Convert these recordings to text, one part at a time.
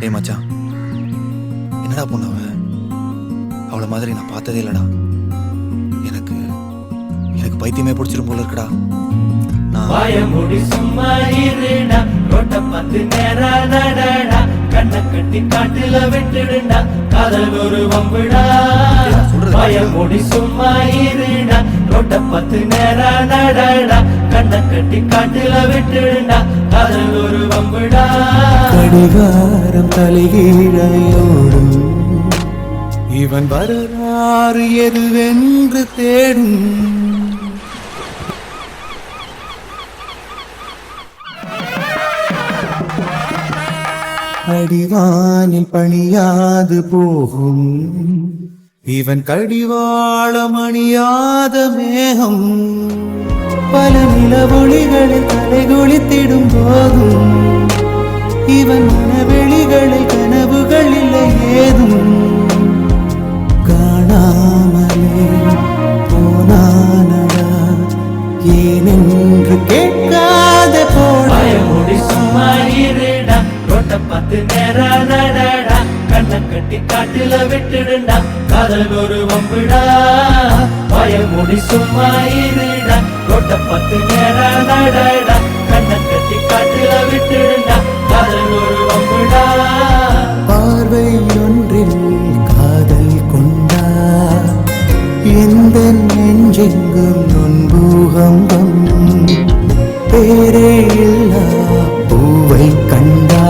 டேய் மச்சான், என்னடா பொண்ணு அவளை மாதிரி நான் பார்த்ததே இல்லடா. எனக்கு எனக்கு பைத்தியமே பிடிச்சிரும் போல இருக்குடா. வாயமுடி சும்மா இருடா, ரோட்ட பார்த்து நேரா நடடா, கண்ணை கட்டி காட்டுல விட்டுடுடா, காதல் ஒரு வம்புடா. வாயமுடி சும்மா இருடா, ரோட்ட பார்த்து நேரா நடடா, கண்ணை கட்டி காட்டுல விட்டுடுடா, காதல் ஒரு வம்புடா. கடிகாரம் தலைகீழையோடும் இவன் வரலாறு எதுவென்று தேடும். அடிவானில் பணியாது போகும் இவன் கடிவாளம் அணியாத மேகம். பல நிலவொளிகளில் தலைகுளித்திடும் போதும் இவன் மனவெளிகளில் கனவுகள் இல்லை ஏதும். காணாமலே போனானடா ஏனென்று கேட்காத வாயமுடி சும்மா இருடா, ரோட்ட பார்த்து நேரா நடடா, கண்ணை கட்டி காட்டுல விட்டுடுடா, காதல் ஒரு வம்புடா. வாயமுடி சும்மா இருடா, ரோட்ட பார்த்து நேரா நடடா, கண்ணை கட்டி காட்டுல விட்டுடுடா, காதல் ஒரு வம்புடா. பார்வை ஒன்றில் காதல் கொண்டா எந்த நெஞ்செங்கும் நொன்பூகம்பம். பேரே இல்லா பூவை கண்டா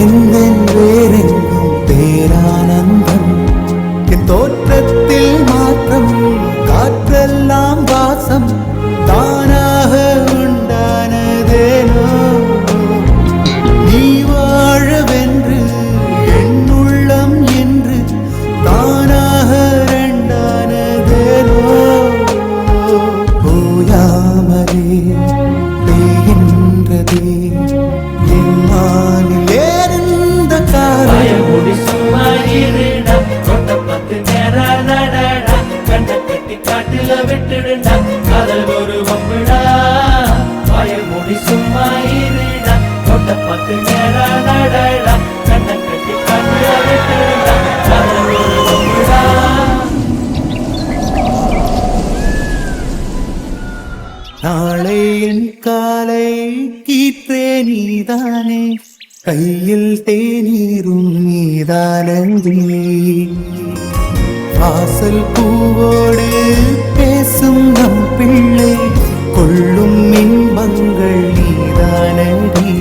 எந்த வேறெங்கும் பேரானந்தம். என் தோற்றத்தில் மாற்றம் காற்றெல்லாம் வாசம் தானாக உண்டானதேனோ. நீ வாழவென்று என் உள்ளம் என்று தானாக ரெண்டானதேனோ. ஓயாமலே பெய்கின்றதே என் மானில் ஏறிந்த காலம். வாயமுடி சும்மா இருடா, ரோட்ட பார்த்து நேரா நடடா, கண்ணை கட்டி காட்டுல விட்டுடுடா, காதல் ஒரு வம்புடா. வாயமுடி சும்மா இருடா, ரோட்ட பார்த்து நேரா நடடா, கண்ணை கட்டி காட்டுல விட்டுடுடா, காதல் ஒரு வம்புடா. நாளை என் காலை கீற்றே நீதானே, கையில் தேநீரும் நீதானே. வாசல் பூவோடு பேசும் நம் பிள்ளை கொள்ளும் இன்பங்கள் நீதானடி.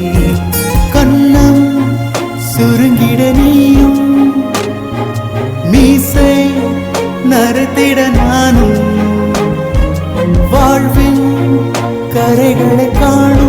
கண்ணம் சுருங்கிட நீயும் மீசை நறுத்திட நானும் வாழ்வின் கரைகளை காணும்.